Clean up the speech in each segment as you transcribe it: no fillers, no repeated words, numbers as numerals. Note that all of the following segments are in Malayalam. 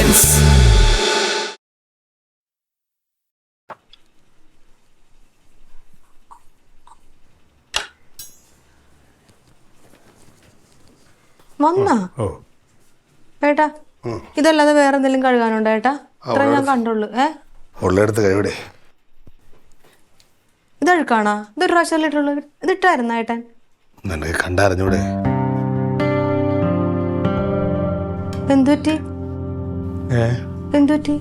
presents വന്നാ ഏട്ടാ ഇതല്ലാതെ വേറെ എന്തെങ്കിലും കഴുകാനുണ്ടോ ഏട്ടാ? ഇത്ര ഞാൻ കണ്ടുള്ളൂ. ഉള്ളെടുത്ത് കഴിവിടെ. ഇതഴുക്കാണോ? ഇതൊരു പ്രാവശ്യം ഇട്ടുള്ളൂ. ഇതിട്ടായിരുന്ന ഏട്ടൻ? നിനക്ക് കണ്ടറിഞ്ഞൂടെ? എന്തുപറ്റി? എന്തുപറ്റി?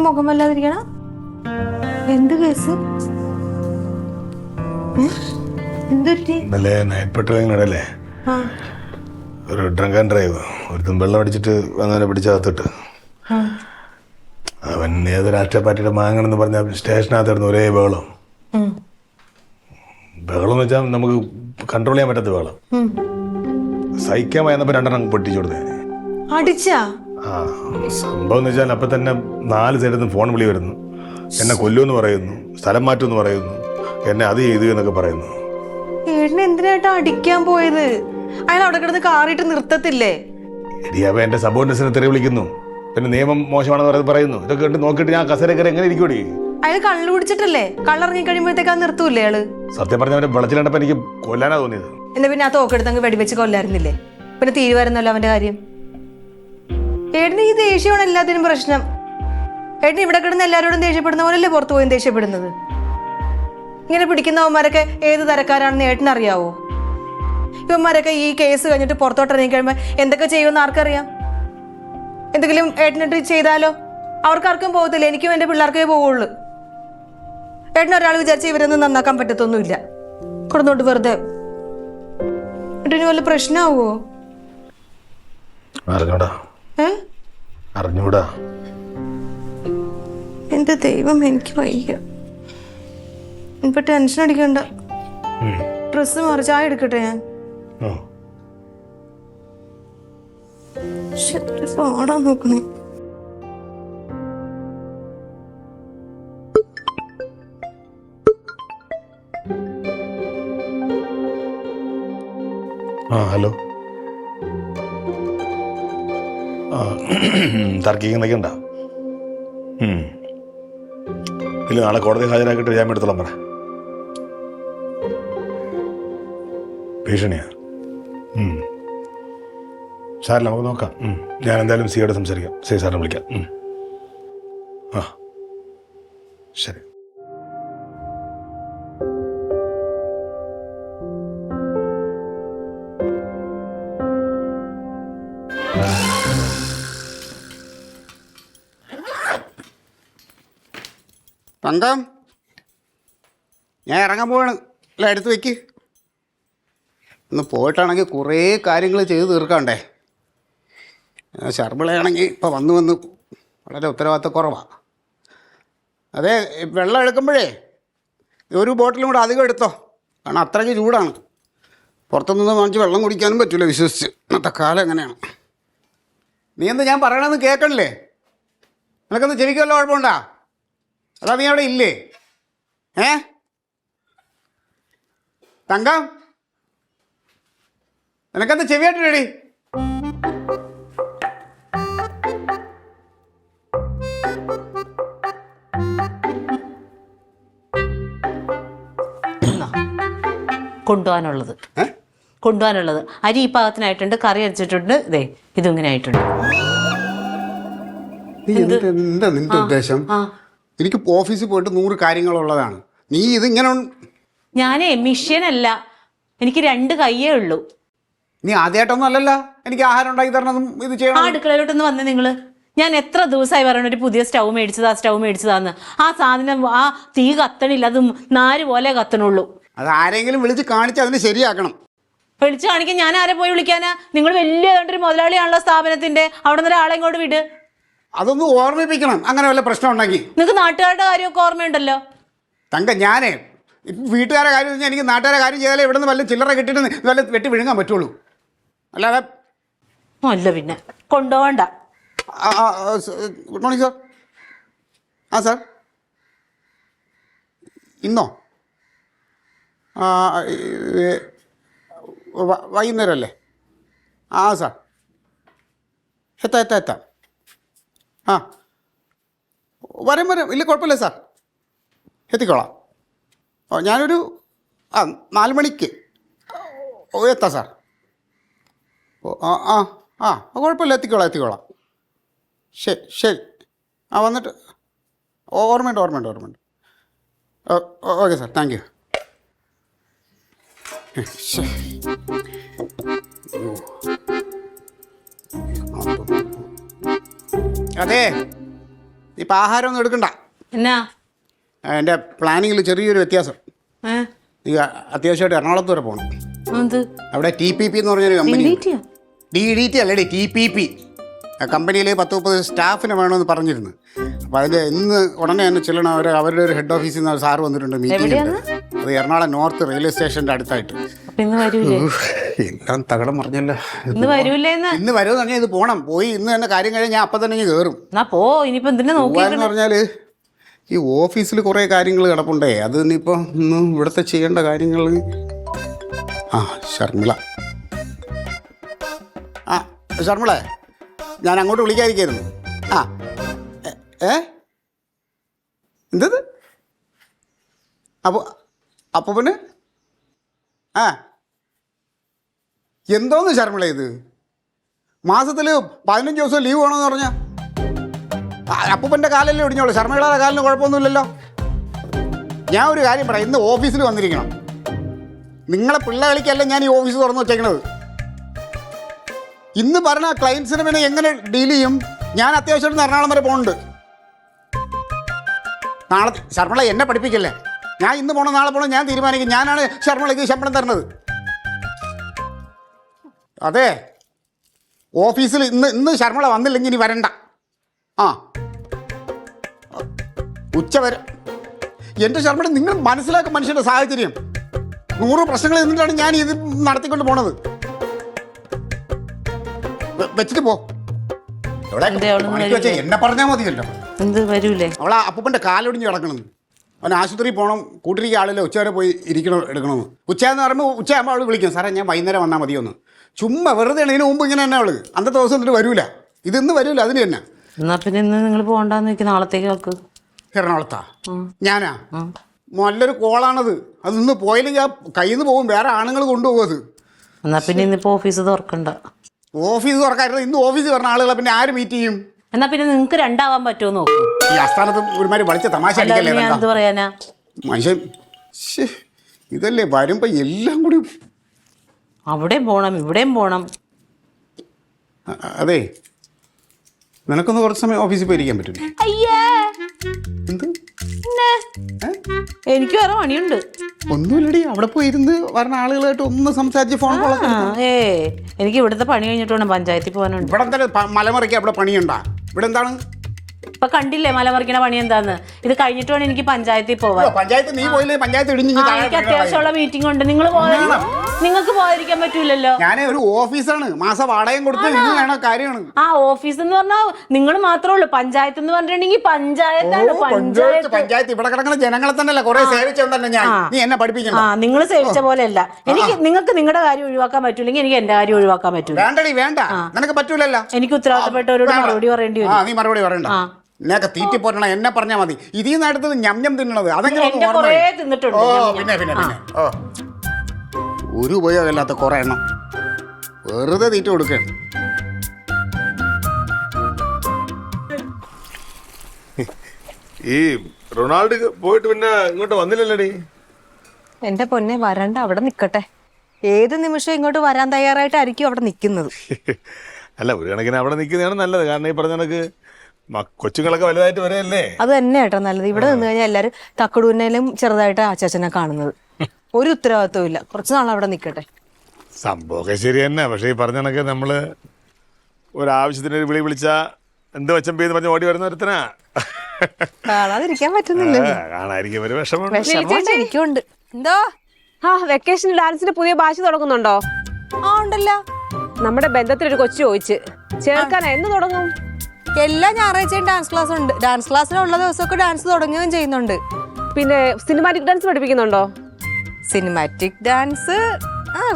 മുഖം വല്ലാതിരിക്കണ എന്ത് കേസ്? എന്തുപറ്റി? ഇന്നലെ നൈറ്റ് പെട്രോളിങ്ങിനിടയില്ലേ ഒരു ഡ്രങ്ക് ആൻഡ് ഡ്രൈവ് ഒരുത്തും വെള്ളം അടിച്ചിട്ട് അങ്ങനെ പിടിച്ചകത്തിട്ട് അവൻ ഏത് രാഷ്ട്രീയ പാർട്ടിയുടെ മാങ്ങണെന്ന് പറഞ്ഞ സ്റ്റേഷനകത്തായിരുന്നു ഒരേ ബഹളം. ബഹളം എന്ന് വെച്ചാൽ നമുക്ക് കൺട്രോൾ ചെയ്യാൻ പറ്റാത്ത ബഹളം. സഹിക്കാൻ വന്നപ്പോൾ രണ്ടെണ്ണം പൊട്ടിച്ചു കൊടുത്തേ. അടിച്ചാ? സംഭവം എന്ന് വെച്ചാൽ അപ്പൊ തന്നെ 4 സൈഡിൽ നിന്ന് ഫോൺ വിളി വരുന്നു. എന്നെ കൊല്ലുമെന്ന് പറയുന്നു, സ്ഥലം മാറ്റുമെന്ന് പറയുന്നു, എന്നെ അത് ചെയ്തു എന്നൊക്കെ പറയുന്നു. ഏട്ടനെ എന്തിനായിട്ടാ അടിക്കാൻ പോയത്? അയാൾ അവിടെ കിടന്ന് കാറിയിട്ട് നിർത്തത്തില്ലേ? അവ എന്റെ സബോർഡിനേഴ്സിനെ തെറി വിളിക്കുന്നു, പിന്നെ നിയമം മോശമാണെന്ന് പറയുന്നു. ഇതൊക്കെ കണ്ട് നോക്കിയിട്ട് ഞാൻ കസേര കയറി എങ്ങനെ ഇരിക്കൂടി? അയാൾ കള്ളു കുടിച്ചിട്ടല്ലേ? കള്ളിറങ്ങി കഴിയുമ്പോഴത്തേക്ക് അത് നിർത്തൂല്ലേ അയാള്? സത്യം പറഞ്ഞ അവന്റെ വെളച്ചിലണ്ടപ്പോ എനിക്ക് കൊല്ലാനാ തോന്നിയത്. എന്നാ പിന്നെ ആ തോക്കെടുത്തങ്ങ് വെടിവെച്ച് കൊല്ലായിരുന്നില്ലേ? പിന്നെ തീരുമായിരുന്നല്ലോ അവന്റെ കാര്യം. ഏട്ടന് ഈ ദേഷ്യമാണ് എല്ലാത്തിനും പ്രശ്നം. ഏട്ടന് ഇവിടെ കിടന്ന് എല്ലാവരോടും ദേഷ്യപ്പെടുന്ന പോലല്ലേ പുറത്തു പോയും ദേഷ്യപ്പെടുന്നത്? ഇങ്ങനെ പിടിക്കുന്നവന്മാരൊക്കെ ഏത് തരക്കാരാണെന്ന് ഏട്ടനറിയാവോ? ഇവന്മാരൊക്കെ ഈ കേസ് കഴിഞ്ഞിട്ട് പുറത്തോട്ട് ഇറങ്ങി കഴിയുമ്പോൾ എന്തൊക്കെ ചെയ്യുമെന്ന് ആർക്കറിയാം? എന്തെങ്കിലും ഏട്ടനിട്ട് ചെയ്താലോ? അവർക്കാർക്കും പോകത്തില്ല, എനിക്കും എൻ്റെ പിള്ളേർക്കേ പോവുള്ളൂ. ഏട്ടനൊരാൾ വിചാരിച്ച ഇവരൊന്നും നന്നാക്കാൻ പറ്റത്തൊന്നുമില്ല. കൊടുന്നോട്ട് വെറുതെ ഏട്ടന് വല്ല പ്രശ്നമാവോ? അറിഞ്ഞൂടാ. എന്റെ ദൈവം, എനിക്ക് വയ്യ. ഇപ്പൊ ടെൻഷൻ അടിക്കണ്ട. ഡ്രസ്സ് മാറി ചായ എടുക്കട്ടെ ഞാൻ? പാടാൻ നോക്കണേ. ഹലോ. തർക്കിക്കുന്നൊക്കെ ഉണ്ടാ? ഇല്ല, നാളെ കോടതി ഹാജരാക്കിയിട്ട് ജാമ്യം എടുത്തോളാം പറ. ഭീഷണിയാ? സാറില്ല, നമുക്ക് നോക്കാം. ഞാൻ എന്തായാലും സിയോട് സംസാരിക്കാം. സാറിനെ വിളിക്കാം. ശരി. തങ്കം, ഞാൻ ഇറങ്ങാൻ പോവാണ്. അല്ല, എടുത്ത് വയ്ക്ക്. ഒന്ന് പോയിട്ടാണെങ്കിൽ കുറേ കാര്യങ്ങൾ ചെയ്ത് തീർക്കാണ്ടേ. ശർമിളയാണെങ്കിൽ ഇപ്പോൾ വന്ന് വളരെ ഉത്തരവാദിത്തക്കുറവാണ്. അതെ, വെള്ളം എടുക്കുമ്പോഴേ ഒരു ബോട്ടിലും കൂടെ അധികം എടുത്തോ, കാരണം അത്രയ്ക്ക് ചൂടാണ്. പുറത്തുനിന്ന് വാങ്ങിച്ച് വെള്ളം കുടിക്കാനും പറ്റില്ല വിശ്വസിച്ച്. ഇന്നത്തെ കാലം എങ്ങനെയാണ്? നീ എന്താ ഞാൻ പറയണമെന്ന് കേൾക്കണില്ലേ? നിനക്കൊന്ന് ചെവിക്കല്ലോ കുഴപ്പമുണ്ടാ? അതാ നീ അവിടെ ഇല്ലേ? തങ്കം, നിനക്കെന്താ ചെവിയായിട്ടില്ലടി? കൊണ്ടുപോകാനുള്ളത് അരി ഈ പാകത്തിനായിട്ടുണ്ട്, കറി അരച്ചിട്ടുണ്ട്, ഇതേ ഇതിങ്ങനെ ആയിട്ടുണ്ട്. എന്താ നിന്റെ ഉദ്ദേശം? എനിക്ക് ഓഫീസിൽ പോയിട്ട് 100 കാര്യങ്ങളുള്ളതാണ്. നീ ഇതിങ്ങനെ. ഞാനേ മിഷ്യനല്ല, എനിക്ക് 2 കയ്യേ ഉള്ളൂ. നീ ആദ്യമായിട്ടൊന്നും അല്ലല്ലോ എനിക്ക് ആഹാരം ഉണ്ടാക്കി തരണതും ഇത് ചെയ്യണം. അടുക്കളയിലോട്ടൊന്ന് വന്നേ നിങ്ങള്. ഞാൻ എത്ര ദിവസമായി പറയണ ഒരു പുതിയ സ്റ്റൗ മേടിച്ചതാന്ന്. ആ സാധനം ആ തീ കത്തണില്ല, അത് നാര് പോലെ കത്തണുള്ളൂ. അത് ആരെങ്കിലും വിളിച്ച് കാണിച്ച് അതിന് ശരിയാക്കണം. വിളിച്ച് കാണിക്കാൻ ഞാൻ ആരെ പോയി വിളിക്കാനാ? നിങ്ങൾ വലിയ ഒരു മുതലാളിയാണല്ലോ സ്ഥാപനത്തിന്റെ, അവിടെ നിന്ന് ഒരാളെ ഇങ്ങോട്ട് വിട്. അതൊന്ന് ഓർമ്മിപ്പിക്കണം, അങ്ങനെ വല്ല പ്രശ്നം ഉണ്ടെങ്കിൽ. നിങ്ങൾക്ക് നാട്ടുകാരുടെ കാര്യമൊക്കെ ഓർമ്മയുണ്ടല്ലോ. തങ്ക, ഞാനേ വീട്ടുകാരെ കാര്യം വെച്ചാൽ എനിക്ക് നാട്ടുകാരെ കാര്യം ചെയ്താലേ ഇവിടെ നിന്ന് വല്ല ചില്ലറ കിട്ടിയിട്ട് വല്ല വെട്ടി വിഴുങ്ങാൻ പറ്റുള്ളൂ. അല്ലാതെ അല്ല പിന്നെ കൊണ്ടുപോകണ്ട. Good morning sir. സാർ ഇന്നോ? വൈകുന്നേരം അല്ലേ? സാർ എത്താം. ആ വരാം ഇല്ല കുഴപ്പമില്ല സാർ, എത്തിക്കോളാം. ഓ ഞാനൊരു 4 മണിക്ക് എത്താം സാർ. ഓ കുഴപ്പമില്ല, എത്തിക്കോളാം. ശരി വന്നിട്ട് ഓർമ്മയുണ്ട്. Okay sir, thank you. അതെ, ഇപ്പം ആഹാരമൊന്നും എടുക്കണ്ട. എന്നാ എൻ്റെ പ്ലാനിങ്ങിൽ ചെറിയൊരു വ്യത്യാസം. ഈ അത്യാവശ്യമായിട്ട് എറണാകുളത്ത് വരെ പോകണം. എന്ത് അവിടെ TPP എന്ന് പറഞ്ഞൊരു കമ്പനി. DDT? DDT അല്ലേടി, TPP. ആ കമ്പനിയിൽ 10-30 സ്റ്റാഫിനെ വേണമെന്ന് പറഞ്ഞിരുന്നു. അപ്പോൾ അതിൻ്റെ ഉടനെ തന്നെ ചെല്ലണം. അവരുടെ ഒരു ഹെഡ് ഓഫീസിൽ നിന്ന് സാറ് വന്നിട്ടുണ്ട്, മീറ്റിംഗ് ഉണ്ട്. അത് എറണാകുളം നോർത്ത് റെയിൽവേ സ്റ്റേഷൻ്റെ അടുത്തായിട്ട്. ഇന്ന് വരൂലേ? എല്ലാം തകടം പറഞ്ഞല്ലോ. ഇന്ന് വരൂലേന്ന്? ഇന്ന് വരുമെന്ന് പറഞ്ഞാൽ ഇത് പോകണം. പോയി ഇന്ന് തന്നെ കാര്യം കഴിഞ്ഞാൽ ഞാൻ അപ്പം തന്നെ കയറും. എന്നാ പോ, ഇനിയിപ്പോ എന്തിനാ പോകാന്ന് പറഞ്ഞാൽ ഈ ഓഫീസിൽ കുറേ കാര്യങ്ങൾ കിടപ്പുണ്ടേ. അത് ഇനിയിപ്പോൾ ഇന്ന് ഇവിടുത്തെ ചെയ്യേണ്ട കാര്യങ്ങൾ. ശർമിള, ശർമിള, ഞാൻ അങ്ങോട്ട് വിളിക്കാതിരിക്കായിരുന്നു. എന്തത്? അപ്പോൾ പിന്നെ എന്തോന്ന് ശർമിള ഇത്? മാസത്തിൽ 15 ദിവസം ലീവ് വേണമെന്ന് പറഞ്ഞാൽ അപ്പൂപ്പൻ്റെ കാലല്ലേ ഒടിഞ്ഞോളൂ, ശർമ്മയുടെ കാലിന് കുഴപ്പമൊന്നുമില്ലല്ലോ. ഞാൻ ഒരു കാര്യം പറയാം, ഇന്ന് ഓഫീസിൽ വന്നിരിക്കണം. നിങ്ങളെ പിള്ളേർക്കല്ല ഞാൻ ഈ ഓഫീസ് തുറന്നു വെച്ചേക്കണത്. ഇന്ന് പറഞ്ഞ ക്ലയൻസിനെ പിന്നെ എങ്ങനെ ഡീൽ ചെയ്യും? ഞാൻ അത്യാവശ്യമായിട്ട് എറണാകുളം വരെ പോകുന്നുണ്ട്. നാളെ ശർമ്മള എന്നെ പഠിപ്പിക്കല്ലേ. ഞാൻ ഇന്ന് പോകണം നാളെ പോകണം ഞാൻ തീരുമാനിക്കും. ഞാനാണ് ശർമ്മളയ്ക്ക് ശമ്പളം തരുന്നത്. അതെ, ഓഫീസിൽ ഇന്ന് ശർമ്മള വന്നില്ലെങ്കിൽ ഇനി വരണ്ട. ഉച്ച വരെ എൻ്റെ ശർമ്മ, നിങ്ങൾ മനസ്സിലാക്കും മനുഷ്യൻ്റെ സാഹചര്യം. 100 പ്രശ്നങ്ങൾ നിന്നിട്ടാണ് ഞാൻ ഇത് നടത്തിക്കൊണ്ട് പോണത്. വെച്ചിട്ട് പോ. എന്നെ പറഞ്ഞാൽ മതിയല്ലോ. എന്ത് വരൂലേ? അവളാ അപ്പൂപ്പൻ്റെ കാലൊടിഞ്ഞ് കിടക്കണമെന്ന്. അവൻ ആശുപത്രിയിൽ പോകണം, കൂട്ടിരിക്കുക ആളില്ല, ഉച്ചവരെ പോയി എടുക്കണമെന്ന്. ഉച്ചയെന്ന് പറയുമ്പോൾ ഉച്ചയാകുമ്പോൾ അവൾ വിളിക്കും, സാറേ ഞാൻ വൈകുന്നേരം വന്നാൽ മതിയൊന്ന്. ചുമ്മാ വെറുതെ ഇതിന് മുമ്പ് ഇങ്ങനെ തന്നെ അവള് അന്നത്തെ ദിവസം എന്നിട്ട് വരൂല. ഇന്ന് വരൂല, അതിന് തന്നെ. എന്നാ പിന്നെ ഇന്ന് നിങ്ങൾ പോകണ്ടെന്ന് വെക്ക്, നാളത്തേക്ക് വെക്ക്. എറണാകുളത്താ? ഞാനാ? നല്ലൊരു കോളാണത്. അതൊന്ന് പോയില്ലെങ്കിൽ ആ കയ്യിൽ നിന്ന് പോകും, വേറെ ആണുങ്ങൾ കൊണ്ടുപോകും അത്. എന്നാ പിന്നെ ഇന്നിപ്പോ ഓഫീസ് തുറക്കണ്ട. ഓഫീസ് തുറക്കായിരുന്നു. ഇന്ന് ഓഫീസ് പറഞ്ഞ ആളുകളെ പിന്നെ ആര് മീറ്റ് ചെയ്യും? എന്നാ പിന്നെ നിങ്ങൾക്ക് 2 ആവാൻ പറ്റുമോ നോക്കൂ. ഈ ആസ്ഥാനത്ത് ഒരുമാതിരി വലിച്ച തമാശ അടിക്കല്ലേ എന്ത് പറയാനാ മനുഷ്യൻ. ഇതല്ലേ വരുമ്പോ എല്ലാം കൂടി അവിടെയും പോണം ഇവിടെയും പോണം. അതെ, നിനക്കൊന്ന് കുറച്ച് സമയം ഓഫീസിൽ പോയിരിക്കാൻ പറ്റില്ല? എന്ത്? എനിക്ക് വേറെ പണിയുണ്ട്. ഒന്നുമില്ലടി, അവിടെ പോയി ഇരുന്ന് പറഞ്ഞ ആളുകളായിട്ട് ഒന്ന് സംസാരിച്ച് ഫോൺ കോളൊക്കെ. എനിക്ക് ഇവിടുത്തെ പണി കഴിഞ്ഞിട്ട് വേണം പഞ്ചായത്തിൽ പോകാനുണ്ട്. ഇവിടെ എന്താ മലമറിക്കാൻ അവിടെ പണിയുണ്ടാ? ഇവിടെ എന്താണ് ഇപ്പൊ കണ്ടില്ലേ മലമറിക്കണ പണി എന്താന്ന്? ഇത് കഴിഞ്ഞിട്ട് വേണം എനിക്ക് പഞ്ചായത്തിൽ പോവാൻ. പഞ്ചായത്ത് നീ പോയില്ലേ? പഞ്ചായത്ത് എനിക്ക് അത്യാവശ്യമുള്ള മീറ്റിംഗ് ഉണ്ട്. നിങ്ങൾക്ക് പോകാതിരിക്കാൻ പറ്റൂലല്ലോ. ഞാൻ ഒരു ഓഫീസാണ്, മാസം വാടകയും കൊടുത്ത് വേണ കാര്യമാണ്. ഓഫീസ് എന്ന് പറഞ്ഞാൽ നിങ്ങൾ മാത്രമേ ഉള്ളൂ. പഞ്ചായത്ത് എന്ന് പറഞ്ഞിട്ടുണ്ടെങ്കിൽ പഞ്ചായത്താണ്. പഞ്ചായത്ത് ഇവിടെ കിടക്കുന്ന ജനങ്ങളെ തന്നെയല്ല കുറെ സേവിച്ചോണ്ടല്ലേ ഞാൻ. നീ എന്നെ പഠിപ്പിക്കണം. നിങ്ങൾ സേവിച്ച പോലെയല്ല. നിങ്ങൾക്ക് നിങ്ങളുടെ കാര്യം ഒഴിവാക്കാൻ പറ്റൂലെങ്കിൽ എനിക്ക് എന്റെ കാര്യം ഒഴിവാക്കാൻ പറ്റൂല. വേണ്ടടി, വേണ്ട, നിനക്ക് പറ്റൂലല്ലോ. എനിക്ക് ഉത്തരവാദിത്തപ്പെട്ടവരോട് മറുപടി പറയേണ്ടി വരും. നീ മറുപടി പറയണ്ട. എന്നൊക്കെ തീറ്റി പോറ്റണം, എന്നെ പറഞ്ഞാൽ മതി. ഇതിൽ നിന്ന് അടുത്തത് ഞം തിന്നണത് അതെങ്ങനെ തിന്നിട്ടുണ്ട്. പിന്നെ ഒരു ഉപയോഗമില്ലാത്ത കുറെ എണ്ണം വെറുതെ തീറ്റ കൊടുക്കണം. ഈ റൊണാൾഡ് പോയിട്ട് പിന്നെ ഇങ്ങോട്ട് വന്നില്ലല്ലോടി? എന്റെ പൊന്നെ, വരണ്ട, അവിടെ നിക്കട്ടെ. ഏത് നിമിഷം ഇങ്ങോട്ട് വരാൻ തയ്യാറായിട്ടായിരിക്കും അവിടെ നിൽക്കുന്നത്. അല്ല, ഒരു കണക്കിന് അവിടെ നിൽക്കുന്നതാണ് നല്ലത്. കാരണം ഈ പറഞ്ഞ കണക്ക് കൊച്ചുങ്ങളൊക്കെ വലുതായിട്ട് വരെയല്ലേ. അത് തന്നെ കേട്ടോ നല്ലത്. ഇവിടെ നിന്ന് കഴിഞ്ഞാൽ എല്ലാവരും തക്കടൂരിനേലും ചെറുതായിട്ട് ആച്ചാച്ചനെ കാണുന്നത്. ഒരു ഉത്തരവാദിത്വം ഇല്ല. കുറച്ച് നാൾ അവിടെ നിൽക്കട്ടെ. സംഭവമൊക്കെ ശരി തന്നെ. പക്ഷേ ഈ പറഞ്ഞ കണക്ക് നമ്മള് ഒരാവശ്യത്തിന് വിളി വിളിച്ചാ എന്ത് വച്ചം പെയ്ത് പറഞ്ഞ് ഓടി വരുന്ന ഒരുത്തനാ. കാണാതിരിക്കാൻ പറ്റുന്നില്ല. കാണാതിരിക്കാൻ ഒരു വിഷമം എനിക്കുണ്ട്. എന്തോ വെക്കേഷൻ ഡാൻസിന് പുതിയ ബാച്ച് തുടങ്ങുന്നുണ്ടോ? ഉണ്ടല്ലോ. നമ്മുടെ ബന്ധത്തിലൊരു കൊച്ചു ചോദിച്ച് ചേർക്കാനാ. എന്ന് തുടങ്ങും? എല്ലാ ഞായറാഴ്ചയും ഡാൻസ് ക്ലാസ് ഉണ്ട്. ഡാൻസ് ക്ലാസ്സിനുള്ള ദിവസമൊക്കെ ഡാൻസ് തുടങ്ങുകയും ചെയ്യുന്നുണ്ട്. പിന്നെ സിനിമാറ്റിക് ഡാൻസ് പഠിപ്പിക്കുന്നുണ്ടോ? സിനിമാറ്റിക് ഡാൻസ്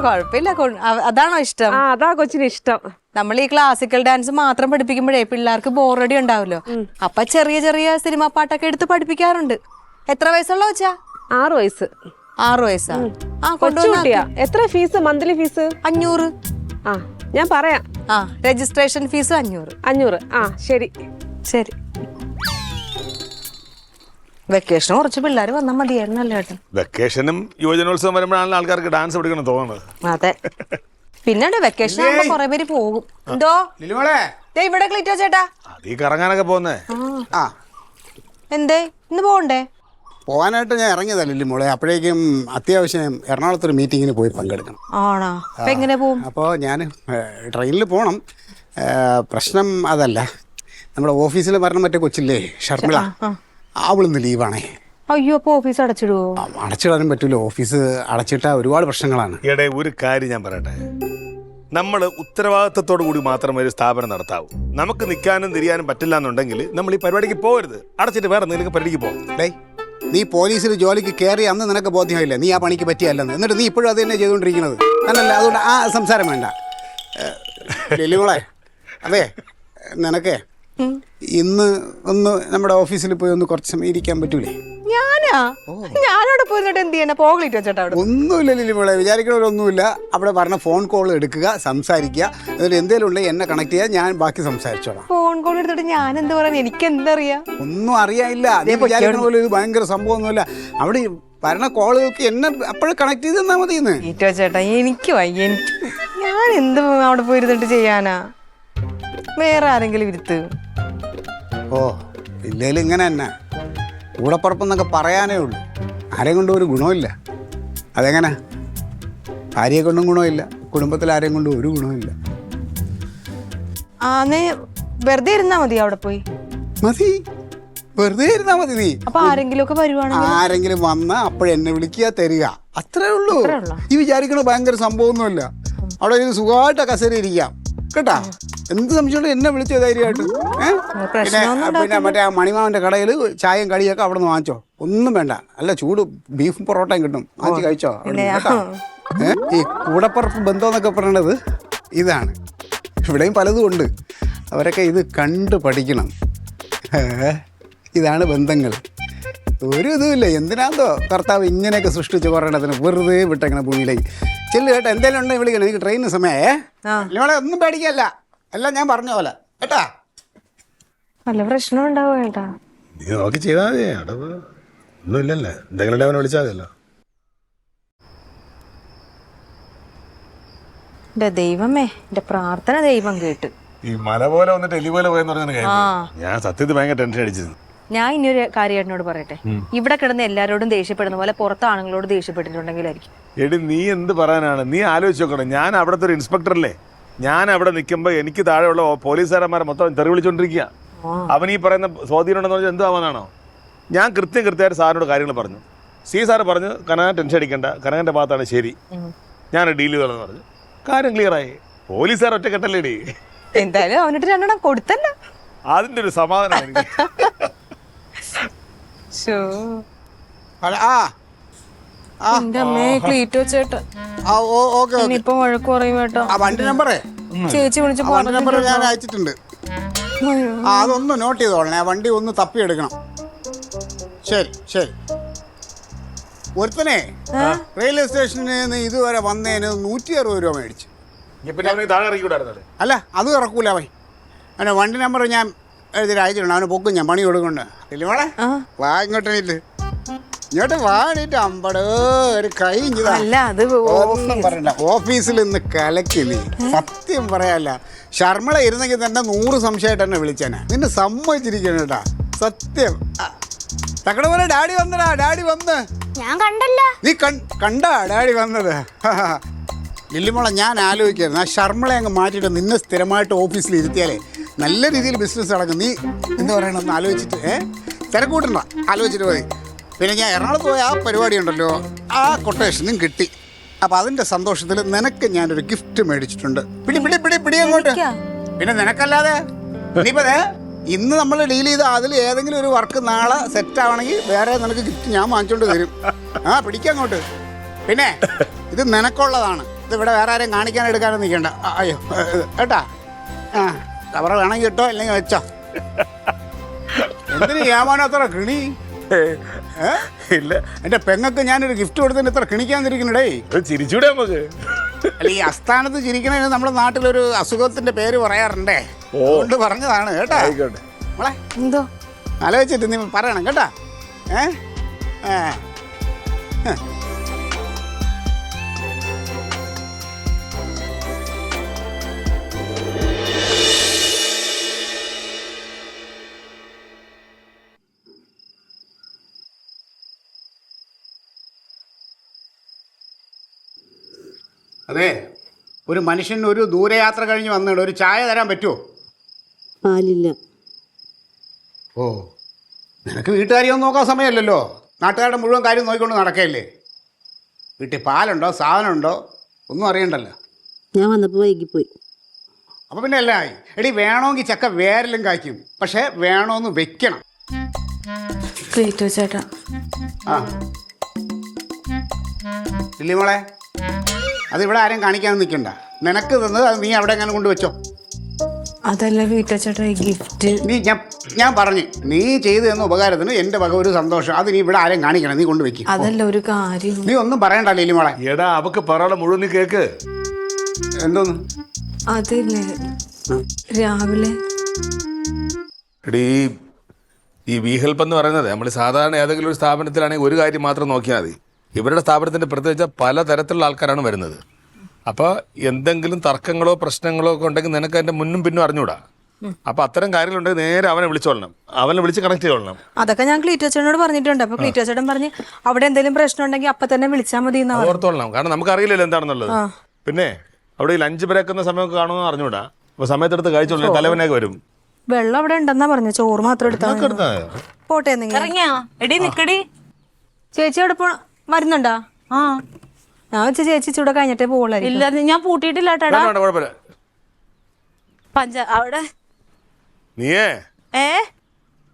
കുഴപ്പമില്ല. അതാണോ ഇഷ്ടം? അതാ കൊച്ചിന് ഇഷ്ടം. നമ്മൾ ഈ ക്ലാസിക്കൽ ഡാൻസ് മാത്രം പഠിപ്പിക്കുമ്പോഴേ പിള്ളേർക്ക് ബോറടി ഉണ്ടാവല്ലോ. അപ്പൊ ചെറിയ ചെറിയ സിനിമാ പാട്ടൊക്കെ എടുത്ത് പഠിപ്പിക്കാറുണ്ട്. എത്ര വയസ്സുള്ള വെച്ചാ? 6 വയസ്സ്. 6 വയസ്സാ? ആ, കൊച്ചുകുട്ടിയാ. എത്ര ഫീസ്? Monthly fees 500. ആ ഞാൻ പറയാം. ആ, രജിസ്ട്രേഷൻ ഫീസ് 500. 500. ആ ശരി. ശരി. വെക്കേഷൻ കുറച്ച് പിള്ളേർ വന്നാൽ മതിയായിരുന്നല്ലോ ഏട്ടൻ. വെക്കേഷനും യുവജനോത്സവം വരുമ്പോഴാണല്ലോ ആൾക്കാർക്ക് ഡാൻസ് പഠിക്കണം തോന്നുന്നത്. അതെ. പിന്നെ വെക്കേഷൻ ആകുമ്പോ കുറെ പേര് പോകും. എന്തോ ലിലിമോളെ, ദേ ഇവിടെ ക്ലീറ്റോ ചേട്ടാ. അത് ഈ കറങ്ങാനൊക്കെ പോകുന്നേ. ആ എന്തേ ഇന്ന് പോകണ്ടേ? പോകാനായിട്ട് ഞാൻ ഇറങ്ങിയതാ ലിലിമോളെ. അപ്പോഴേക്കും അത്യാവശ്യം എറണാകുളത്തൊരു മീറ്റിങ്ങിന് പോയി പങ്കെടുക്കണം. ആണോ? അപ്പൊ എങ്ങനെ പോവും? അപ്പോൾ ഞാൻ ട്രെയിനിൽ പോകണം. പ്രശ്നം അതല്ല, നമ്മുടെ ഓഫീസിൽ പറഞ്ഞ മറ്റേ കൊച്ചില്ലേ ഷർമിള, അവളിന്ന് ലീവാണേ. അയ്യോ, അപ്പൊ ഓഫീസ് അടച്ചിടുവോ? അടച്ചിടാനും പറ്റൂല. ഓഫീസ് അടച്ചിട്ട ഒരുപാട് പ്രശ്നങ്ങളാണ്. ഈയിടെ ഒരു കാര്യം ഞാൻ പറയട്ടെ, നമ്മൾ ഉത്തരവാദിത്തത്തോടു കൂടി മാത്രമേ ഒരു സ്ഥാപനം നടത്താവൂ. നമുക്ക് നിൽക്കാനും തിരിയാനും പറ്റില്ല എന്നുണ്ടെങ്കിൽ നമ്മൾ ഈ പരിപാടിക്ക് പോകരുത്. അടച്ചിട്ട് വേറെ എന്തെങ്കിലും പരിപാടിക്ക് പോകും. ഡേയ്, നീ പോലീസിൽ ജോലിക്ക് കയറി അന്ന് നിനക്ക് ബോധ്യമായില്ല നീ ആ പണിക്ക് പറ്റിയല്ലെന്ന്. എന്നിട്ട് നീ ഇപ്പോഴും അത് തന്നെ ചെയ്തുകൊണ്ടിരിക്കുന്നത്. അല്ലല്ല, അതുകൊണ്ട് ആ സംസാരം വേണ്ട. ലിലിമോളെ, അതെ നിനക്കേ ഇന്ന് ഒന്ന് നമ്മുടെ ഓഫീസിൽ പോയി ഒന്ന് കുറച്ച് സമയം ഇരിക്കാൻ പറ്റൂലേ? ഞാനവിടെ പോയിട്ട് എന്ത് ചെയ്യണ? പോകലിട്ടോ ചേട്ടാ അവിടെ. ഒന്നുമില്ല ലിലിമോളെ, വിചാരിക്കണമൊന്നുമില്ല. അവിടെ പറഞ്ഞ ഫോൺ കോൾ എടുക്കുക, സംസാരിക്കുക. അതിൽ എന്തെങ്കിലും ഉണ്ടെങ്കിൽ എന്നെ കണക്ട് ചെയ്യുക, ഞാൻ ബാക്കി സംസാരിച്ചോളാം. ഫോൺ കോൾ എടുത്തിട്ട് ഞാൻ എന്ത് പറയാൻ? എനിക്ക് എന്തറിയാം? ഒന്നും അറിയാനില്ല. നീ വിചാരിക്കണ പോലെ ഇത് ഭയങ്കര സംഭവമൊന്നുമില്ല. അവിടെ പറഞ്ഞ കോളുകൾക്ക് എന്നെ അപ്പോഴും കണക്ട് ചെയ്ത് തന്നാൽ മതി. ഈറ്റോ ചേട്ടാ, എനിക്ക് വയ്യ. ഞാൻ എന്ത് അവിടെ പോയിരുന്നിട്ട് ചെയ്യാനാ? വേറെ ആരെങ്കിലും ഇരുത്ത്. ഓ, ഇല്ലേലും ഇങ്ങനെ തന്നെ കൂടപ്പുറപ്പെന്നൊക്കെ പറയാനേ ഉള്ളൂ. ആരെയും കൊണ്ടും ഒരു ഗുണമില്ല. അതെങ്ങനെ? ഭാര്യയെ കൊണ്ടും ഗുണമില്ല, കുടുംബത്തിൽ ആരെയും കൊണ്ടും ഒരു ഗുണമില്ല. നീ വെറുതെ ഇരുന്നാ മതി അവിടെ പോയി. മതി, വെറുതെ ഇരുന്നാ മതി. നീ അപ്പൊ ആരെങ്കിലും ഒക്കെ വരുവാണെങ്കിൽ ആരെങ്കിലും വന്ന് അപ്പോഴെന്നെ വിളിക്കുക, തരിക, അത്രേ ഉള്ളൂ. ഈ വിചാരിക്കണ ഭയങ്കര സംഭവമൊന്നുമില്ല. അവിടെ ഒരു സുഖമായിട്ട് കസേര ഇരിക്കാം കേട്ടാ. എന്ത് സംശയം എന്നെ വിളിച്ച ധൈര്യമായിട്ട്. പിന്നെ മറ്റേ ആ മണിമാവന്റെ കടയിൽ ചായയും കടിയൊക്കെ അവിടെ നിന്ന് വാങ്ങിച്ചോ. ഒന്നും വേണ്ട, അല്ല ചൂട് ബീഫും പൊറോട്ടയും കിട്ടും, വാങ്ങിച്ച് കഴിച്ചോ. ഈ കൂടപ്പുറപ്പ് ബന്ധം എന്നൊക്കെ പറയണത് ഇതാണ്. ഇവിടെയും പലതും ഉണ്ട്. അവരൊക്കെ ഇത് കണ്ട് പഠിക്കണം. ഇതാണ് ബന്ധങ്ങൾ. ഒരു ഇതുമില്ല. എന്തിനാന്തോ കർത്താവ് ഇങ്ങനെയൊക്കെ സൃഷ്ടിച്ച് പറയണതിന് വെറുതെ വിട്ടേക്കണം ഭൂമിയിലേക്ക്. ചെല്ലു കേട്ടോ, എന്തെങ്കിലും ഉണ്ടെങ്കിൽ വിളിക്കണം. എനിക്ക് ട്രെയിനിന് സമയമേ. ഇവിടെ ഒന്നും പേടിക്കല്ല, എല്ലാം ഞാൻ പറഞ്ഞ പോലെ കേട്ടാ. നല്ല പ്രശ്നം ഉണ്ടാവും കേട്ടാ. നീ നോക്കി ചെയ്താൽ മതി. അവിടെ ഒന്നുമില്ലല്ലേ, എന്തെങ്കിലും അവനെ വിളിച്ചാൽ മതിയല്ലോ. എന്റെ ദൈവമേ, എന്റെ പ്രാർത്ഥന ദൈവം കേട്ട്. ഈ മല പോലെ വന്നിട്ട് എലി പോലെ പോയെന്ന് പറഞ്ഞാൽ ഞാൻ സത്യത്തിൽ ഭയങ്കര ടെൻഷൻ അടിച്ചത്. ഞാൻ ഇനിയൊരു കാര്യം എന്നോട് പറയട്ടെ. ഇവിടെ കിടന്ന് എല്ലാരോടും ദേഷ്യപ്പെടുന്ന പോലെ പുറത്ത് ആണുങ്ങളോട് ദേഷ്യപ്പെട്ടിട്ടുണ്ടെങ്കിലായിരിക്കും. എടി നീ എന്ത് പറയാനാണ്? നീ ആലോചിച്ച് നോക്കണം. ഞാൻ അവിടുത്തെ ഒരു ഇൻസ്പെക്ടറല്ലേ. ഞാൻ അവിടെ നിൽക്കുമ്പോൾ എനിക്ക് താഴെയുള്ള പോലീസുകാരന്മാരെ മൊത്തം തെറി വിളിച്ചോണ്ടിരിക്കുക. അവൻ ഈ പറയുന്ന സ്വാധീനം ഉണ്ടെന്ന് പറഞ്ഞാൽ എന്താവാനാണോ? ഞാൻ കൃത്യമായിട്ട് സാറിനോട് കാര്യങ്ങൾ പറഞ്ഞു. സാറ് പറഞ്ഞു കനകൻ ടെൻഷൻ അടിക്കണ്ട, കനകൻ്റെ ഭാഗത്താണ് ശരി, ഞാൻ ഡീൽ ചെയ്തോളെന്ന് പറഞ്ഞു. കാര്യം ക്ലിയറായി. പോലീസുകാർ ഒറ്റക്കെട്ടല്ലേടി. എന്തായാലും അവനിട്ട് 2 എണ്ണം കൊടുത്തല്ല, അതിൻ്റെ ഒരു സമാധാനം എനിക്ക്. വണ്ടി നമ്പറേ ചേച്ചി വിളിച്ച് വണ്ടി നമ്പർ ഞാൻ അയച്ചിട്ടുണ്ട്. അതൊന്ന് നോട്ട് ചെയ്തോളണേ. ആ വണ്ടി ഒന്ന് തപ്പിയെടുക്കണം. ശരി ശരി. ഒരുത്തനെ റെയിൽവേ സ്റ്റേഷനിൽ നിന്ന് ഇതുവരെ വന്നതിന് 160 രൂപ മേടിച്ചു. അല്ല, അത് ഇറക്കൂല അവൻ. അവനെ വണ്ടി നമ്പർ ഞാൻ എഴുതി അയച്ചിട്ടുണ്ട്. അവന് പൊക്കും ഞാൻ പണി കൊടുക്കണ്ട. ഇല്ല മോളെ, വാ ഇങ്ങോട്ട്. ഇങ്ങോട്ട് വാടിയിട്ട് അമ്പടോ ഒരു കൈ ഒന്നും പറയണ്ട. ഓഫീസിൽ നിന്ന് കലക്കി നീ. സത്യം പറയാല്ല, ഷർമിള ഇരുന്നെങ്കിൽ തന്നെ 100 സംശയമായിട്ട് എന്നെ വിളിച്ചേനെ. നിന്നെ സമ്മതിച്ചിരിക്കണം കേട്ടാ, സത്യം. തക്കട പോലെ ഡാഡി വന്നടാ, ഡാഡി വന്ന്. ഞാൻ കണ്ടല്ല. നീ കണ്ടാ ഡാഡി വന്നത്? ലില്ലിമോളെ, ഞാൻ ആലോചിക്കായിരുന്നു ആ ഷർമിളെ അങ്ങ് മാറ്റിയിട്ട് നിന്നെ സ്ഥിരമായിട്ട് ഓഫീസിൽ ഇരുത്തിയാലേ നല്ല രീതിയിൽ ബിസിനസ് നടക്കും. നീ എന്ത് പറയണമെന്ന് ആലോചിച്ചിട്ട് തിരക്കൂട്ടണ്ട, ആലോചിച്ചിട്ട് മതി. പിന്നെ ഞാൻ എറണാകുളത്ത് പോയ ആ പരിപാടി ഉണ്ടല്ലോ, ആ കൊട്ടേഷനും കിട്ടി. അപ്പം അതിൻ്റെ സന്തോഷത്തിൽ നിനക്ക് ഞാനൊരു ഗിഫ്റ്റ് മേടിച്ചിട്ടുണ്ട്. പിടി അങ്ങോട്ട്. പിന്നെ നിനക്കല്ലാതെ ഇനിയിപ്പോൾ ഇന്ന് നമ്മൾ ഡീൽ ചെയ്ത അതിൽ ഏതെങ്കിലും ഒരു വർക്ക് നാളെ സെറ്റ് ആവണമെങ്കിൽ വേറെ നിനക്ക് ഗിഫ്റ്റ് ഞാൻ വാങ്ങിച്ചോണ്ട് തരും. പിടിക്കങ്ങോട്ട്. പിന്നെ ഇത് നിനക്കുള്ളതാണ്. ഇത് ഇവിടെ വേറെ ആരെയും കാണിക്കാൻ എടുക്കാനും നിൽക്കണ്ട. അയ്യോ കേട്ടാ. ആ കവർ വേണമെങ്കിൽ ഇട്ടോ അല്ലെങ്കിൽ വെച്ചോ. എന്തിനു ചെയ്യാമാനോ അത്ര കിണി? ഇല്ല, എൻ്റെ പെങ്ങൾക്ക് ഞാനൊരു ഗിഫ്റ്റ് കൊടുത്തതിന് ഇത്ര കിണിക്കാന്നിരിക്കണടേ. ചിരിച്ചൂടെ നമുക്ക്? അല്ല, ഈ അസ്ഥാനത്ത് ചിരിക്കണതിന് നമ്മുടെ നാട്ടിലൊരു അസുഖത്തിന്റെ പേര് പറയാറുണ്ടേ, അതുകൊണ്ട് പറഞ്ഞതാണ് കേട്ടോ. ആയിക്കോട്ടെ. മോളെ എന്തോ ആലോചിച്ചിട്ട് നീ പറയണം കേട്ടാ. അതെ, ഒരു മനുഷ്യന് ഒരു ദൂരയാത്ര കഴിഞ്ഞ് വന്നിട്ട് ഒരു ചായ തരാൻ പറ്റുമോ? പാലില്ല. ഓ, നിനക്ക് വീട്ടുകാരിയൊന്നും നോക്കാൻ സമയമല്ലല്ലോ, നാട്ടുകാരുടെ മുഴുവൻ കാര്യം നോക്കിക്കൊണ്ട് നടക്കല്ലേ. വീട്ടിൽ പാലുണ്ടോ സാധനമുണ്ടോ ഒന്നും അറിയണ്ടല്ലോ. ഞാൻ വന്നപ്പോൾ വൈകിപ്പോയി. അപ്പം പിന്നെ അല്ല, എടി വേണമെങ്കിൽ ചക്ക വേരെല്ലാം കായ്ക്കും, പക്ഷേ വേണമെന്ന് വെക്കണം. ക്ലീറ്റോ ചേട്ടാ. ആ ഇല്ലേ മോളെ, അതിവിടെ ആരും കാണിക്കാൻ നിൽക്കണ്ട. നിനക്ക് തന്നത് അത് നീ അവിടെ എങ്ങനെ കൊണ്ടുവച്ചോ. അതല്ല ക്ലീറ്റോ ചേട്ടാ, ഈ ഗിഫ്റ്റ് നീ ഞാൻ പറഞ്ഞു, നീ ചെയ്തു തന്ന ഉപകാരത്തിന് എൻ്റെ വക ഒരു സന്തോഷം, അത് നീ ഇവിടെ ആരും കാണിക്കണം, നീ കൊണ്ടുവയ്ക്കും. അതല്ല ഒരു കാര്യം. നീ ഒന്നും പറയണ്ട ലില്ലി മോളെ. എടാ, അവക്ക് പറയാനുള്ള മുഴുവൻ നീ കേക്ക്. എന്തോന്ന്? അതില്ലേ രാവിലെ എടീ, ഈ വി ഹെൽപ്പ് എന്ന് പറയുന്നത് നമ്മൾ സാധാരണ ഏതെങ്കിലും ഒരു സ്ഥാപനത്തിലാണെങ്കിൽ ഒരു കാര്യം മാത്രം നോക്കിയാൽ മതി. ഇവരുടെ സ്ഥാപനത്തിൻ്റെ പ്രത്യേകിച്ച് പലതരത്തിലുള്ള ആൾക്കാരാണ് വരുന്നത്. അപ്പോൾ എന്തെങ്കിലും തർക്കങ്ങളോ പ്രശ്നങ്ങളോ ഒക്കെ ഉണ്ടെങ്കിൽ നിനക്ക് അതിൻ്റെ മുന്നും പിന്നും അറിഞ്ഞൂടാ. അപ്പോൾ അത്തരം കാര്യങ്ങളുണ്ടെങ്കിൽ നേരെ അവനെ വിളിച്ചോളണം, അവനെ വിളിച്ച് കണക്ട് ചെയ്തോളണം. അതൊക്കെ ഞാൻ ക്ലീറ്റോ ചേട്ടനോട് പറഞ്ഞിട്ടുണ്ട്. അപ്പൊ ക്ലീറ്റോ ചേട്ടൻ പറഞ്ഞ് അവിടെ എന്തെങ്കിലും പ്രശ്നം ഉണ്ടെങ്കിൽ അപ്പൊ തന്നെ വിളിച്ചാൽ മതി. ഓർത്തോളണം, കാരണം നമുക്ക് അറിയില്ലല്ലോ എന്താണെന്നുള്ളത്. പിന്നെ അവിടെ ഈ ലഞ്ച് ബ്രേക്കുന്ന സമയമൊക്കെ കാണുമെന്ന് അറിഞ്ഞൂടാ. അപ്പോൾ സമയത്തെടുത്ത് കഴിച്ചോളൂ, തലവനൊക്കെ വരും. വെള്ളം അവിടെ ഉണ്ടെന്നാ പറഞ്ഞു, ചോറ് മാത്രം എടുത്താൽ പോട്ടെ. എടി നിക്കടി. ചേച്ചി അവിടെ വരുന്നുണ്ടാ? ആ ഞാൻ വെച്ച ചേച്ചി ചൂടെ കഴിഞ്ഞിട്ടേ പോളായിരിക്കും. ഇല്ല, ഞാൻ പൂട്ടിയിട്ടില്ല കേട്ടാ. കുഴപ്പമില്ല. അവിടെ നീയേ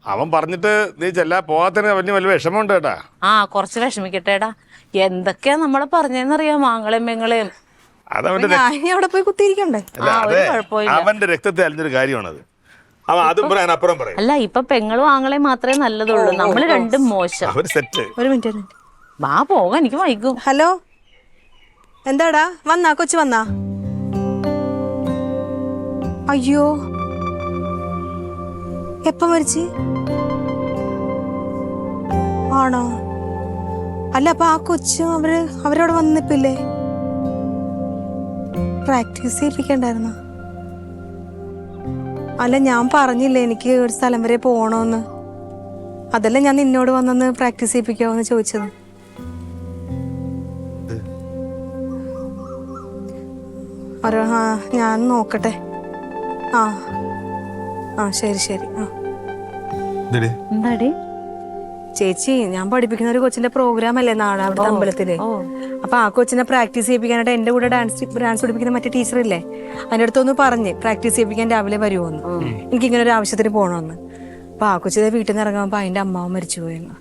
അവൻ പറഞ്ഞിട്ട് നീ ചെല്ലാ പോകാത്തതിന് വലിയ വലിയ വിഷമമുണ്ട് കേട്ടാ. ആ കുറച്ച് വിഷമിക്കട്ടേടാ. എന്തൊക്കെയാ നമ്മളെ പറഞ്ഞെന്നറിയാം, മാങ്ങളെയും പെങ്ങളെയും. അതവന്റെ ഞാൻ അവിടെ പോയി കുത്തിയിരിക്കണ്ടേ? അവന്റെ രക്തത്തെ അലിഞ്ഞൊരു കാര്യമാണത്. അവൻ അതും പറയാൻ അപ്പുറം പറയും. അല്ല, ഇപ്പൊ പെങ്ങളും ആങ്ങളെയും മാത്രമേ നല്ലതുള്ളൂ, നമ്മള് രണ്ടും മോശം. അവര് സെറ്റ്. ഒരു മിനിറ്റ്. വാ പോകാൻ, എനിക്ക് വൈകും. ഹലോ, എന്താടാ? വന്നാ കൊച്ചു വന്നാ? അയ്യോ, എപ്പ മരിച്ച്? ആണോ? അല്ല, അപ്പൊ ആ കൊച്ചു അവരവിടെ വന്നിപ്പില്ലേ? പ്രാക്ടീസ് ചെയ്യിപ്പിക്കണ്ടായിരുന്ന? അല്ല, ഞാൻ പറഞ്ഞില്ലേ എനിക്ക് ഒരു സ്ഥലം വരെ പോണോന്ന്. അതല്ല ഞാൻ നിന്നോട് വന്നൊന്ന് പ്രാക്ടീസ് ചെയ്യിപ്പിക്കാവോന്ന് ചോദിച്ചത്. ഞാൻ നോക്കട്ടെ. ആ ശരി ശരി. എന്താടി ചേച്ചി, ഞാൻ പഠിപ്പിക്കുന്ന ഒരു കൊച്ചിന്റെ പ്രോഗ്രാം അല്ലേ നാളെ അവിടുത്തെ അമ്പലത്തില്. അപ്പൊ ആ കൊച്ചിനെ പ്രാക്ടീസ് ചെയ്യിപ്പിക്കാനായിട്ട് എന്റെ കൂടെ ഡാൻസ് പഠിപ്പിക്കുന്ന മറ്റേ ടീച്ചറില്ലേ, അതിന്റെ അടുത്തൊന്ന് പറഞ്ഞ് പ്രാക്ടീസ് ചെയ്യിപ്പിക്കാൻ രാവിലെ വരുമോന്ന്, എനിക്കിങ്ങനെ ഒരു ആവശ്യത്തിന് പോകണമെന്ന്. അപ്പൊ ആ കൊച്ചിന്റെ വീട്ടിൽ നിന്ന് ഇറങ്ങുമ്പോ അതിന്റെ അമ്മാവ് മരിച്ചു പോയെന്ന്.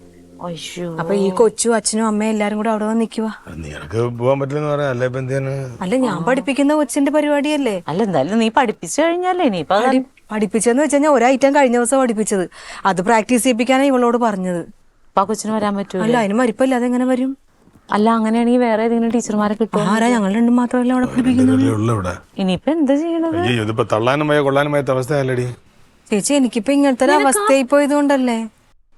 അപ്പൊ ഈ കൊച്ചു അച്ഛനും അമ്മയും എല്ലാരും കൂടെ അവിടെ വന്ന് നിക്കുവാ. നിനക്ക് പോകാൻ പറ്റില്ലെന്ന് പറയാം. അല്ല, ഞാൻ പഠിപ്പിക്കുന്ന കൊച്ചിന്റെ പരിപാടിയല്ലേ. അല്ല, എന്തായാലും നീ പഠിപ്പിച്ചു കഴിഞ്ഞാലേ ഇനിയിപ്പൊ പഠിപ്പിച്ചെന്ന് വെച്ച് കഴിഞ്ഞാൽ ഒരൈറ്റം കഴിഞ്ഞ ദിവസം പഠിപ്പിച്ചത്, അത് പ്രാക്ടീസ് ചെയ്യിപ്പിക്കാനാണ് ഇവളോട് പറഞ്ഞത്. അപ്പൊ ആ കൊച്ചിന് വരാൻ പറ്റൂ? അല്ല, അതിന് മരിപ്പല്ല, അതെങ്ങനെ വരും? അല്ല, അങ്ങനെയാണെങ്കിൽ വേറെ ഏതെങ്കിലും ടീച്ചർമാരെ കിട്ടും? ആരാ? ഞങ്ങൾ രണ്ടും മാത്രമല്ല അവിടെ പഠിപ്പിക്കുന്നുള്ളൂ. ഇനിയിപ്പൊ എന്താ ചെയ്യണത്? ഇതിപ്പോ തള്ളാനും വയ്യ കൊള്ളാനും വയ്യാത്ത അവസ്ഥയല്ലേടി ചേച്ചി. എനിക്കിപ്പോ ഇങ്ങനത്തെ ഒരു അവസ്ഥയായി പോയത് കൊണ്ടല്ലേ.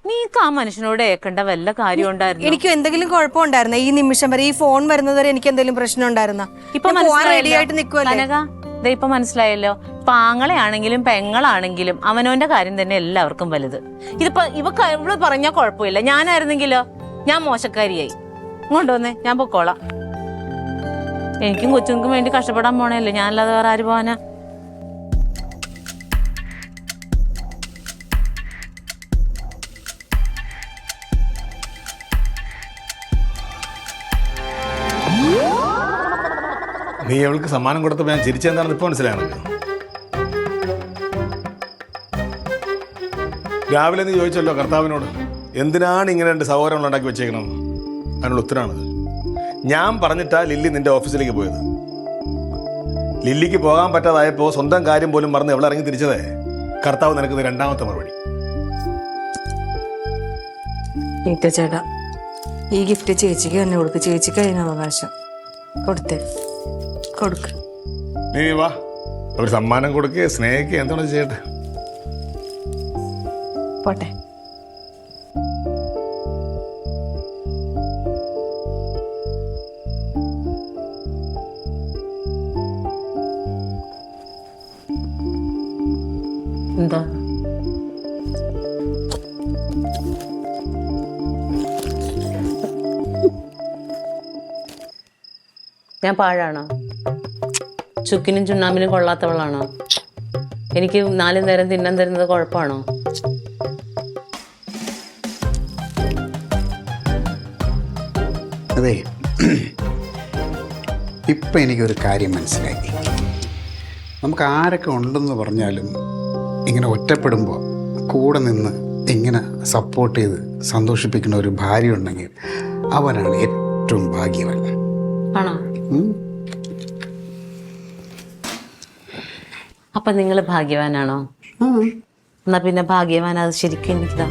നീക്ക് ആ മനുഷ്യനോട് ഏക്കണ്ട വല്ല കാര്യം ഉണ്ടായിരുന്നു? എനിക്ക് എന്തെങ്കിലും കുഴപ്പമുണ്ടായിരുന്ന ഈ നിമിഷം വരെ, ഈ ഫോൺ വരുന്നത് വരെ എനിക്ക് എന്തെങ്കിലും പ്രശ്നം ഉണ്ടായിരുന്ന? ഇപ്പൊ റെഡി ആയിട്ട് നിക്കുവല്ലേ. ഇപ്പൊ മനസ്സിലായല്ലോ. ഇപ്പൊ ആങ്ങളെയാണെങ്കിലും പെങ്ങളാണെങ്കിലും അവനവന്റെ കാര്യം തന്നെ എല്ലാവർക്കും വലുത്. ഇതിപ്പോ ഇവള് പറഞ്ഞാൽ കുഴപ്പമില്ല, ഞാനായിരുന്നെങ്കിലോ ഞാൻ മോശക്കാരിയായി. കൊണ്ടുവന്നേ, ഞാൻ പൊക്കോളാം. എനിക്കും കൊച്ചുങ്ങൾക്കും വേണ്ടി കഷ്ടപ്പെടാൻ പോണേല്ലോ, ഞാനല്ലാതെ വേറെ ആര് പോവാനാ? നീ അവൾക്ക് സമ്മാനം കൊടുത്തപ്പോൾ ഞാൻ ചിരിച്ചെന്താണെന്ന് ഇപ്പോൾ മനസ്സിലാകണല്ലോ. രാവിലെ നീ ചോദിച്ചല്ലോ കർത്താവിനോട്, എന്തിനാണ് ഇങ്ങനെ രണ്ട് സഹോദരങ്ങൾ ഉണ്ടാക്കി വെച്ചേക്കണം? അതിനുള്ള ഉത്തരമാണത്. ഞാൻ പറഞ്ഞിട്ടാ ലില്ലി നിന്റെ ഓഫീസിലേക്ക് പോയത്. ലില്ലിക്ക് പോകാൻ പറ്റാതായപ്പോൾ സ്വന്തം കാര്യം പോലും മറന്ന് എവിടെ ഇറങ്ങി തിരിച്ചതേ. കർത്താവ് നിനക്ക് രണ്ടാമത്തെ മറുപടി. ചേട്ടാ, ഈ ഗിഫ്റ്റ് ചേച്ചിക്ക് തന്നെ കൊടുക്ക്. ചേച്ചിക്ക് അതിന് അവകാശം. കൊടുക്ക്. നീ വാ, ഒരു സമ്മാനം കൊടുക്കുക, സ്നേഹിക്കുക, എന്താണ് ചെയ്യട്ടെ. പോട്ടെ. എന്താ ഞാൻ പാഴാണോ? ചുക്കിനും ചുണ്ണാമ്പിനും കൊള്ളാത്തവളാണോ? എനിക്ക് 4 നേരം തിന്നാൻ തരുന്നത് കുഴപ്പമാണോ? അതെ, ഇപ്പം എനിക്കൊരു കാര്യം മനസ്സിലാക്കി. നമുക്ക് ആരൊക്കെ ഉണ്ടെന്ന് പറഞ്ഞാലും ഇങ്ങനെ ഒറ്റപ്പെടുമ്പോൾ കൂടെ നിന്ന് ഇങ്ങനെ സപ്പോർട്ട് ചെയ്ത് സന്തോഷിപ്പിക്കുന്ന ഒരു ഭാര്യ ഉണ്ടെങ്കിൽ അവനാണ് ഏറ്റവും ഭാഗ്യവാൻ. ആണോ? അപ്പൊ നിങ്ങൾ ഭാഗ്യവാനാണോ? എന്നാ പിന്നെ ഭാഗ്യവാൻ അത് ശരിക്കും എനിക്കിതാ.